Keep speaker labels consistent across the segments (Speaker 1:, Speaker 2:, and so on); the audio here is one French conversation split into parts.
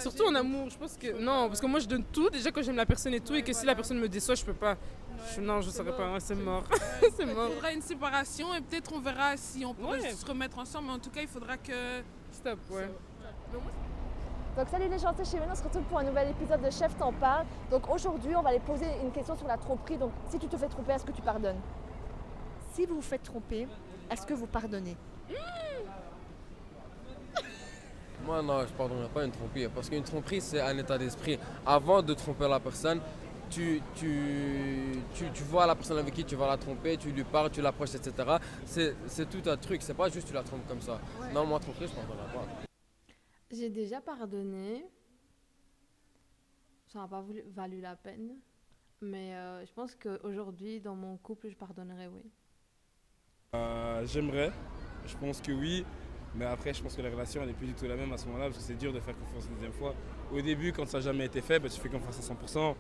Speaker 1: Surtout en amour, je pense que non, parce que moi je donne tout déjà quand j'aime la personne et tout, et que si la personne me déçoit, je peux pas. Non, je saurais pas, ouais, c'est mort. C'est
Speaker 2: Il
Speaker 1: mort.
Speaker 2: faudra une séparation et peut-être on verra si on pourrait
Speaker 1: Ouais.
Speaker 2: se remettre ensemble, mais en tout cas il faudra que...
Speaker 1: Stop, ouais.
Speaker 3: Donc salut les gens, c'est Chimène, on se retrouve pour un nouvel épisode de Chef t'en parle. Donc aujourd'hui, on va aller poser une question sur la tromperie. Donc si tu te fais tromper, est-ce que tu pardonnes? Si vous vous faites tromper, est-ce que vous pardonnez?
Speaker 4: Moi, non, je ne pardonnerai pas une tromperie. Parce qu'une tromperie, c'est un état d'esprit. Avant de tromper la personne, tu vois la personne avec qui tu vas la tromper, tu lui parles, tu l'approches, etc. C'est tout un truc. C'est pas juste tu la trompes comme ça.
Speaker 3: Ouais.
Speaker 4: Non, moi, tromperie, je ne pardonnerai pas.
Speaker 5: J'ai déjà pardonné. Ça n'a pas valu la peine. Mais je pense qu'aujourd'hui, dans mon couple, je pardonnerais, oui.
Speaker 6: J'aimerais, je pense que oui, mais après je pense que la relation elle n'est plus du tout la même à ce moment-là parce que c'est dur de faire confiance une deuxième fois. Au début quand ça n'a jamais été fait, tu fais confiance à 100%,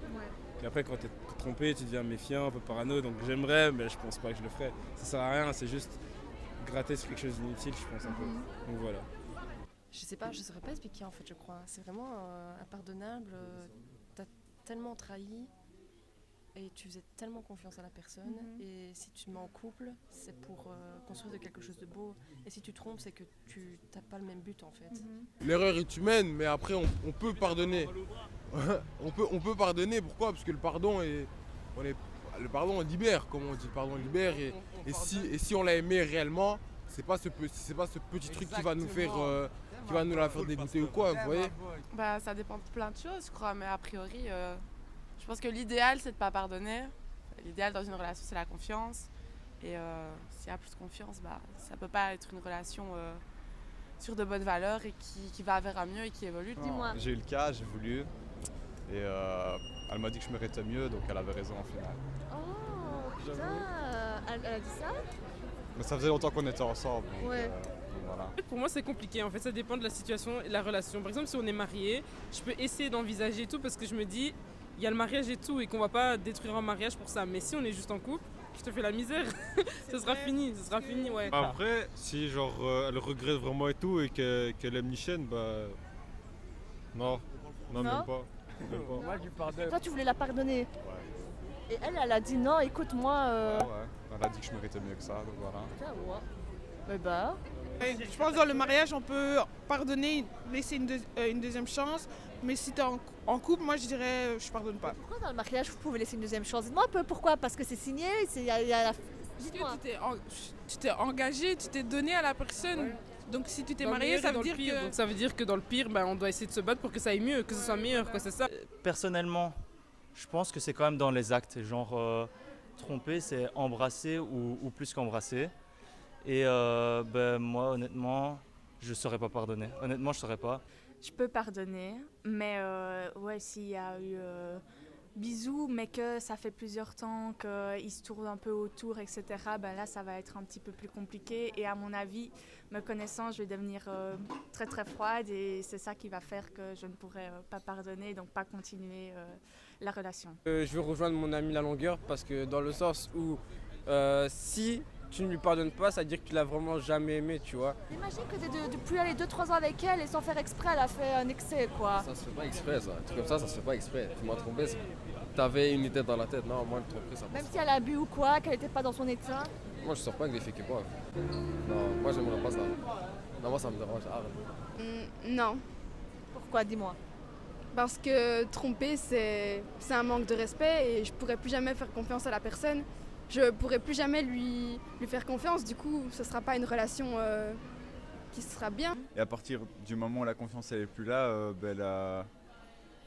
Speaker 6: puis après quand tu es trompé tu deviens méfiant, un peu parano, donc j'aimerais mais je pense pas que je le ferais. Ça sert à rien, c'est juste gratter sur quelque chose d'inutile je pense un peu, donc voilà.
Speaker 7: Je sais pas, je saurais pas expliquer en fait, je crois. C'est vraiment impardonnable. T'as tellement trahi et tu faisais tellement confiance à la personne. Et si tu te mets en couple, c'est pour construire quelque chose de beau. Et si tu te trompes, c'est que tu n'as pas le même but en fait.
Speaker 4: L'erreur est humaine, mais après, on peut pardonner. on peut pardonner, pourquoi? Parce que le pardon, le pardon libère, comme on dit. Le pardon libère. Et si on l'a aimé réellement, c'est pas ce petit truc qui va nous faire... qui va nous la faire dégoûter ou quoi, vous voyez?
Speaker 8: Bah, ça dépend de plein de choses, je crois, mais a priori, je pense que l'idéal, c'est de ne pas pardonner. L'idéal dans une relation, c'est la confiance. Et s'il y a plus de confiance, bah, ça ne peut pas être une relation sur de bonnes valeurs et qui va vers un mieux et qui évolue.
Speaker 3: Dis-moi.
Speaker 9: J'ai eu le cas, j'ai voulu. Et elle m'a dit que je méritais mieux, donc elle avait raison en final.
Speaker 3: Oh putain, elle a dit ça?
Speaker 9: Mais ça faisait longtemps qu'on était ensemble. Donc,
Speaker 3: Ouais.
Speaker 9: voilà.
Speaker 1: Pour moi, c'est compliqué. En fait, ça dépend de la situation et de la relation. Par exemple, si on est marié, je peux essayer d'envisager tout parce que je me dis, il y a le mariage et tout et qu'on va pas détruire un mariage pour ça. Mais si on est juste en couple, je te fais la misère. Ce sera fini, ouais.
Speaker 10: Après, si genre elle regrette vraiment et tout et qu'elle aime Nichen, bah non,
Speaker 3: Non.
Speaker 10: même pas. Même pas.
Speaker 6: Moi je pardonne.
Speaker 3: Toi tu voulais la pardonner. Et elle a dit non, écoute moi...
Speaker 9: Ouais. Elle a dit que je méritais mieux que ça, donc voilà.
Speaker 3: Putain, ouais. Mais bah...
Speaker 2: Je pense que dans le mariage, on peut pardonner, laisser une deuxième chance. Mais si tu es en couple, moi je dirais je pardonne pas.
Speaker 3: Pourquoi dans le mariage vous pouvez laisser une deuxième chance? Dites-moi un peu pourquoi, parce que c'est signé, il y a la...
Speaker 2: Parce
Speaker 3: Dites-moi.
Speaker 2: que tu t'es engagé, tu t'es donné à la personne. Donc si tu t'es
Speaker 1: Dans le
Speaker 2: marié,
Speaker 1: meilleur
Speaker 2: ça
Speaker 1: et dans
Speaker 2: veut
Speaker 1: le
Speaker 2: dire
Speaker 1: pire.
Speaker 2: que...
Speaker 1: Donc ça veut dire que dans le pire, on doit essayer de se battre pour que ça aille mieux, que ce soit meilleur, quoi, c'est ça.
Speaker 11: Personnellement, je pense que c'est quand même dans les actes. Genre, tromper, c'est embrasser ou plus qu'embrasser. Et moi, honnêtement, je ne saurais pas pardonner. Honnêtement, je ne saurais pas.
Speaker 12: Je peux pardonner, mais ouais, s'il y a eu bisous, mais que ça fait plusieurs temps qu'ils se tournent un peu autour, etc., là, ça va être un petit peu plus compliqué. Et à mon avis, me connaissant, je vais devenir très très froide et c'est ça qui va faire que je ne pourrai pas pardonner, donc pas continuer la relation.
Speaker 4: Je veux rejoindre mon ami La Longueur parce que dans le sens où si tu ne lui pardonnes pas, ça veut dire que tu l'as vraiment jamais aimé, tu vois.
Speaker 3: Imagine que de plus aller 2-3 ans avec elle et sans faire exprès, elle a fait un excès quoi.
Speaker 4: Ça se fait pas exprès, ça. Un truc comme ça se fait pas exprès. Tu m'as trompé, t'avais une idée dans la tête. Non, moi, le tromper, ça passe.
Speaker 3: Même si elle a bu ou quoi, qu'elle était pas dans son état.
Speaker 4: Moi, je sors pas avec des filles qui boivent. Non, moi, j'aimerais pas ça. Non, moi, ça me dérange. Arrête.
Speaker 5: Non,
Speaker 3: Pourquoi, dis-moi?
Speaker 5: parce que tromper, c'est un manque de respect et je pourrais plus jamais faire confiance à la personne. Je pourrais plus jamais lui faire confiance, du coup, ce sera pas une relation qui sera bien.
Speaker 9: Et à partir du moment où la confiance elle est plus là,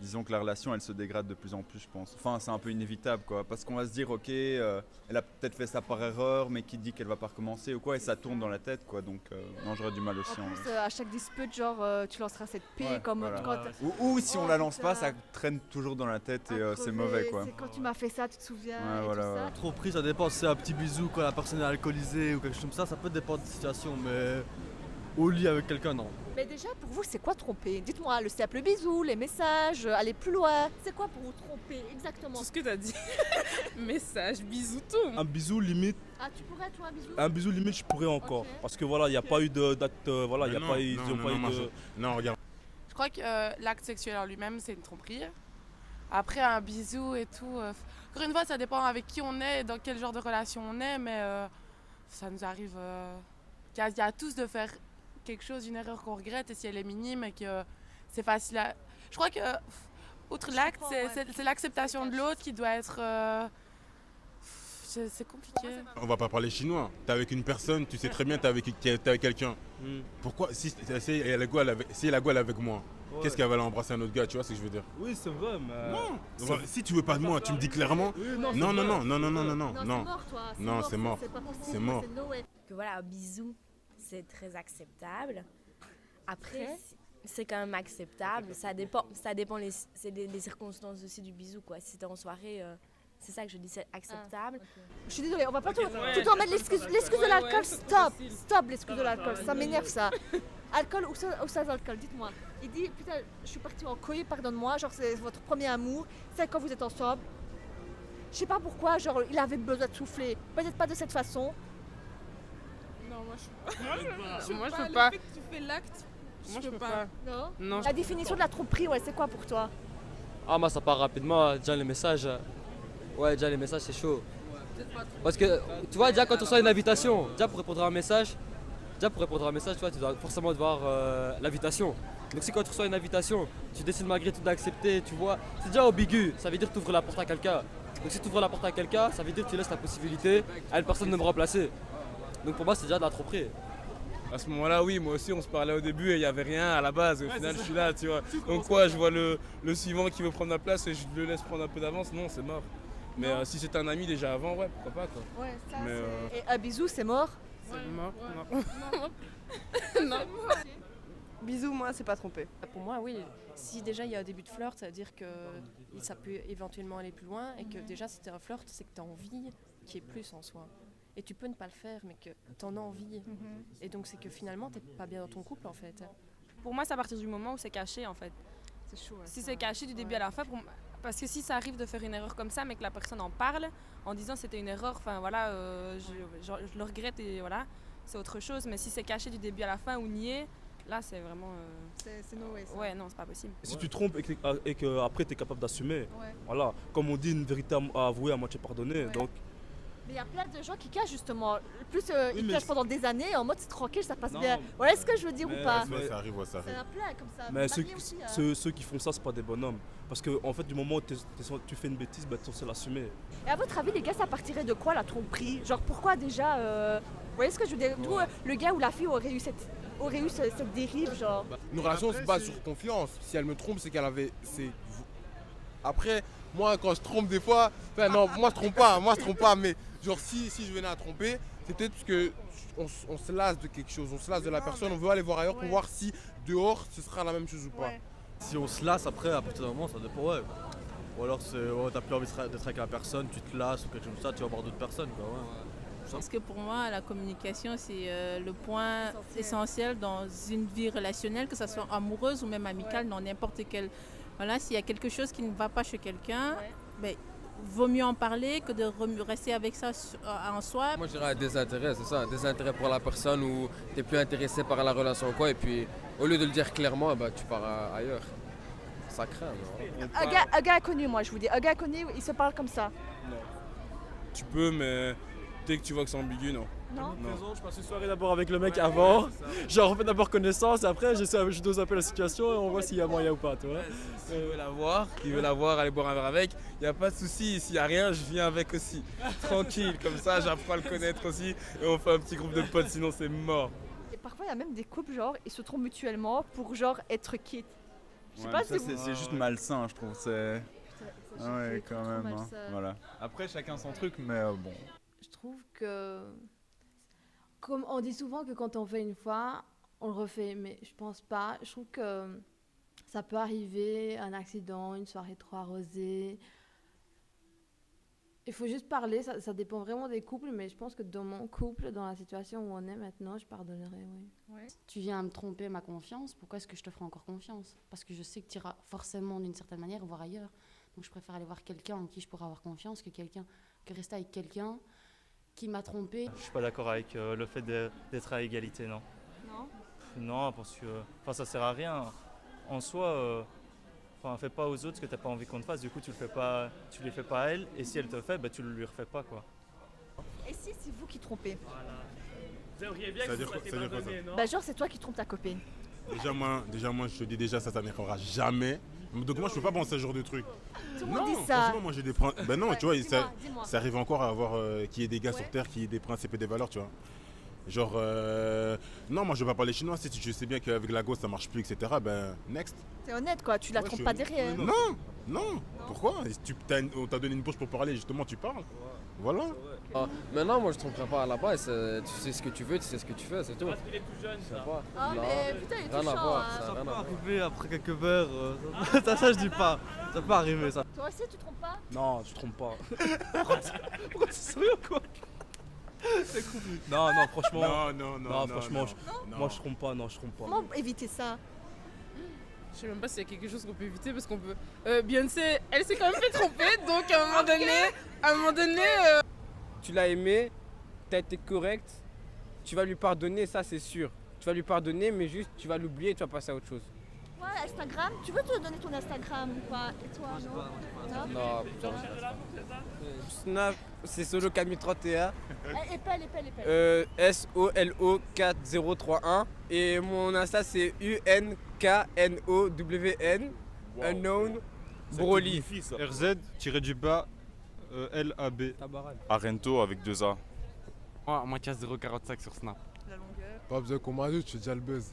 Speaker 9: disons que la relation elle se dégrade de plus en plus, je pense. Enfin, c'est un peu inévitable quoi, parce qu'on va se dire ok, elle a peut-être fait ça par erreur, mais qui dit qu'elle va pas recommencer ou quoi, et ça tourne dans la tête quoi, donc non, j'aurais du mal aussi.
Speaker 3: En
Speaker 9: en
Speaker 3: plus,
Speaker 9: vrai.
Speaker 3: à chaque dispute, genre, tu lanceras cette paix
Speaker 9: Ouais,
Speaker 3: comme
Speaker 9: voilà.
Speaker 3: quand...
Speaker 9: Ou si on la lance pas,
Speaker 3: putain.
Speaker 9: ça traîne toujours dans la tête et
Speaker 3: à
Speaker 9: c'est
Speaker 3: crever,
Speaker 9: mauvais quoi.
Speaker 3: C'est quand tu m'as fait ça, tu te souviens
Speaker 9: Ouais,
Speaker 3: et
Speaker 9: voilà,
Speaker 3: tout ça.
Speaker 9: ouais.
Speaker 13: Trop pris, ça dépend si c'est un petit bisou quand la personne est alcoolisée ou quelque chose comme ça peut dépendre de la situation, mais au lit avec quelqu'un, non.
Speaker 3: Mais déjà, pour vous, c'est quoi tromper? Dites-moi, le simple bisou, les messages, aller plus loin. C'est quoi pour vous tromper exactement?
Speaker 1: Tout ce que t'as dit. Message, bisous, tout.
Speaker 13: Un bisou limite,
Speaker 3: Ah, tu pourrais, toi,
Speaker 13: un bisou limite, je pourrais encore.
Speaker 3: Ok.
Speaker 13: Parce que voilà, il n'y a pas eu d'acte, voilà, il n'y a pas eu... ils ont pas eu de...
Speaker 10: Non, regarde.
Speaker 8: crois que l'acte sexuel en lui-même, c'est une tromperie. Après, un bisou et tout. Encore une fois, ça dépend avec qui on est, dans quel genre de relation on est, mais ça nous arrive quasi à tous de faire quelque chose, une erreur qu'on regrette, et si elle est minime et que c'est facile à... Je crois que, outre l'acte, c'est l'acceptation de l'autre qui doit être... c'est compliqué.
Speaker 14: On va pas parler chinois. T'es avec une personne, tu sais très bien t'es avec quelqu'un. Pourquoi, si elle a go avec moi, qu'est-ce qu'elle va aller embrasser un autre gars, tu vois ce que je veux dire?
Speaker 6: Oui, c'est vrai, mais...
Speaker 14: Non, si tu veux pas de moi, tu me dis clairement. Non.
Speaker 3: C'est mort, toi.
Speaker 14: Non, c'est mort.
Speaker 3: C'est pas possible.
Speaker 14: C'est mort.
Speaker 3: C'est no way.
Speaker 15: Que voilà, un bisou, c'est très acceptable. Après, c'est quand même acceptable. Ça dépend des circonstances aussi du bisou, quoi. Si t'es en soirée, c'est ça que je dis, c'est acceptable.
Speaker 3: Je suis désolée, on va pas tout le temps mettre l'excuse de l'alcool. Stop l'excuse de l'alcool. Ça m'énerve, ça. Alcool ou sans alcool, dites-moi. Il dit, putain, je suis partie en couille, pardonne-moi, genre c'est votre premier amour, c'est quand vous êtes ensemble. Je sais pas pourquoi, genre il avait besoin de souffler. Peut-être pas de cette façon.
Speaker 2: Non, moi je
Speaker 1: Moi, je peux pas.
Speaker 2: Le fait que tu fais l'acte,
Speaker 1: Moi, je peux pas.
Speaker 3: Non. La définition de la tromperie, ouais, c'est quoi pour toi?
Speaker 16: Ah, moi ça part rapidement, déjà les messages. Ouais, déjà les messages c'est chaud. Parce que tu vois, déjà quand on reçoit une invitation, déjà pour répondre à un message, tu vois, tu dois forcément voir l'invitation. Donc si quand tu reçois une invitation, tu décides malgré tout d'accepter, tu vois, c'est déjà ambigu, ça veut dire que tu ouvres la porte à quelqu'un. Donc si tu ouvres la porte à quelqu'un, ça veut dire que tu laisses la possibilité à une personne de me remplacer. Donc pour moi c'est déjà de la tromperie.
Speaker 6: À ce moment-là, oui, moi aussi on se parlait au début et il n'y avait rien à la base. Au final, je suis là, tu vois. Donc quoi, je vois le suivant qui veut prendre ma place et je le laisse prendre un peu d'avance, non, c'est mort. Mais si c'est un ami déjà avant, ouais, pourquoi pas, quoi.
Speaker 3: Ouais, ça
Speaker 6: Mais,
Speaker 3: Et un bisou, c'est mort?
Speaker 1: C'est mort.
Speaker 7: Non.
Speaker 17: Bisous, moi, c'est pas trompé.
Speaker 7: Pour moi, oui. Si déjà il y a un début de flirt, ça veut dire que ça peut éventuellement aller plus loin et que déjà si t'es un flirt, c'est que t'as envie qu'il y ait plus en soi. Et tu peux ne pas le faire, mais que t'en as envie. Et donc c'est que finalement t'es pas bien dans ton couple en fait.
Speaker 18: Pour moi, c'est à partir du moment où c'est caché en fait.
Speaker 3: C'est chaud.
Speaker 18: Si c'est caché du début à la fin, parce que si ça arrive de faire une erreur comme ça, mais que la personne en parle en disant c'était une erreur, enfin voilà, je le regrette et voilà, c'est autre chose. Mais si c'est caché du début à la fin ou nié, là c'est vraiment.
Speaker 3: C'est no way.
Speaker 18: Ouais, non, c'est pas possible.
Speaker 19: Si tu trompes et qu'après tu es capable d'assumer, voilà, comme on dit, une vérité à avouer, à moitié pardonnée. Donc,
Speaker 3: mais il y a plein de gens qui cachent justement. Plus ils
Speaker 19: mais
Speaker 3: cachent pendant des années en mode c'est tranquille, ça passe bien. Ouais, est-ce que je veux dire ou pas?
Speaker 14: Ça arrive.
Speaker 3: C'est un plein comme ça.
Speaker 19: mais
Speaker 3: Marié aussi, hein.
Speaker 19: ceux qui font ça, c'est pas des bonhommes. Parce que en fait, du moment où tu fais une bêtise, tu es censé l'assumer.
Speaker 3: Et à votre avis, les gars, ça partirait de quoi la tromperie? Genre pourquoi déjà vous voyez ce que je veux dire? D'où le gars ou la fille aurait eu cette dérive, genre.
Speaker 4: Une relation se base sur confiance. Si elle me trompe, c'est qu'elle avait. Après, moi, quand je trompe des fois, enfin non, moi je trompe pas, mais genre si je venais à tromper, c'est peut-être parce que on se lasse de quelque chose, on se lasse de la personne, on veut aller voir ailleurs pour voir si dehors ce sera la même chose ou pas.
Speaker 13: Si on se lasse après, à partir d'un moment, ça dépend, ouais. Ou alors t'as plus envie d'être avec la personne, tu te lasses ou quelque chose comme ça, tu vas voir d'autres personnes, quoi, ouais.
Speaker 20: Parce que pour moi, la communication, c'est le point essentiel dans une vie relationnelle, que ce soit amoureuse ou même amicale, dans n'importe quel... Voilà, s'il y a quelque chose qui ne va pas chez quelqu'un, vaut mieux en parler que de rester avec ça en soi.
Speaker 16: Moi je dirais un désintérêt, c'est ça, un désintérêt pour la personne ou t'es plus intéressé par la relation quoi et puis au lieu de le dire clairement, tu pars ailleurs. Ça craint.
Speaker 3: Un gars inconnu, moi je vous dis, un gars inconnu, il se parle comme ça.
Speaker 6: Non. Tu peux, mais dès que tu vois que c'est ambigu, non.
Speaker 3: Non.
Speaker 19: Je passe une soirée d'abord avec le mec avant, genre on fait d'abord connaissance et après je dose un peu la situation et on voit s'il y a moyen ou pas, tu vois.
Speaker 6: S'il veut la voir, aller boire un verre avec, il n'y a pas de souci, s'il n'y a rien, je viens avec aussi. Tranquille, comme ça j'apprends à le connaître aussi et on fait un petit groupe de potes, sinon c'est mort.
Speaker 3: Et parfois il y a même des couples, genre, ils se trompent mutuellement pour genre être quittes. Je sais pas si
Speaker 9: c'est juste malsain, je trouve. C'est... Ouais, quand même. Hein. Voilà. Après, chacun son truc, mais bon.
Speaker 21: Je trouve que, comme on dit souvent que quand on fait une fois, on le refait, mais je pense pas. Je trouve que ça peut arriver, un accident, une soirée trop arrosée. Il faut juste parler, ça dépend vraiment des couples, mais je pense que dans mon couple, dans la situation où on est maintenant, je pardonnerais, oui.
Speaker 22: Ouais. Tu viens me tromper ma confiance, pourquoi est-ce que je te ferai encore confiance? Parce que je sais que tu iras forcément d'une certaine manière voir ailleurs. Donc je préfère aller voir quelqu'un en qui je pourrais avoir confiance que rester avec quelqu'un qui m'a trompé.
Speaker 11: Je suis pas d'accord avec le fait d'être à égalité, non.
Speaker 22: Non.
Speaker 11: Non, parce que ça sert à rien. en soi, fais pas aux autres ce que t'as pas envie qu'on te fasse. Du coup, tu les fais pas à elle. Et si elle te fait, tu le lui refais pas, quoi.
Speaker 3: Et si c'est vous qui trompez?
Speaker 5: Vous aimeriez bien que vous soyez pardonné, non?
Speaker 3: Bah genre c'est toi qui trompes ta copine.
Speaker 14: Déjà moi je te dis déjà ça n'arrivera jamais. Donc moi je peux pas penser à ce genre de truc.
Speaker 3: Tout le monde
Speaker 14: Non,
Speaker 3: dit ça.
Speaker 14: franchement moi j'ai des principes. Ben non,
Speaker 3: Ouais,
Speaker 14: tu vois,
Speaker 3: dis-moi.
Speaker 14: ça arrive encore à avoir qu'il y ait des gars sur terre qui aient des principes et des valeurs, tu vois. Genre non, moi je veux pas parler chinois, si tu sais bien qu'avec la gauche ça marche plus, etc. Ben next.
Speaker 3: T'es honnête quoi, tu la trompes pas derrière.
Speaker 14: Non. Pourquoi? On t'a donné une bouche pour parler, justement tu parles. Voilà.
Speaker 12: Maintenant, moi je tromperai pas à la base. Tu sais ce que tu veux, tu sais ce que tu fais, c'est tout.
Speaker 5: Parce qu'il est tout jeune, ça.
Speaker 3: Ah mais putain il est
Speaker 12: Rien à
Speaker 3: touchant
Speaker 12: voir,
Speaker 3: hein.
Speaker 12: ça a
Speaker 13: Ça
Speaker 12: rien
Speaker 13: peut
Speaker 12: à voir.
Speaker 13: arriver après quelques verres. Ça je dis pas. Ça peut arriver ça.
Speaker 3: Toi aussi tu trompes pas?
Speaker 19: Non, tu trompes pas.
Speaker 13: Pourquoi tu sérieux quoi? C'est cool.
Speaker 19: Non, franchement.
Speaker 14: Non,
Speaker 19: franchement,
Speaker 14: non.
Speaker 19: moi je trompe pas, non, je trompe pas.
Speaker 3: Comment éviter ça?
Speaker 1: Je sais même pas s'il y a quelque chose qu'on peut éviter parce qu'on peut. Beyoncé, elle s'est quand même fait tromper, donc à un moment donné.
Speaker 23: Tu l'as aimé, t'as été correct, tu vas lui pardonner, ça c'est sûr. Tu vas lui pardonner, mais juste tu vas l'oublier et tu vas passer à autre chose.
Speaker 3: Ouais, Instagram, tu veux te donner ton Instagram ou pas? Et toi non?
Speaker 23: Non, putain. Snap, c'est solo Camille 31.
Speaker 3: Épelle.
Speaker 23: SOLO 4031. Et mon Insta c'est UNKNOWN. Unknown Broly.
Speaker 10: RZ-LAB.
Speaker 9: Arento avec 2 A.
Speaker 24: Moi, Mathias 045 sur Snap.
Speaker 4: Pas besoin qu'on m'ajoute, je fais déjà le buzz.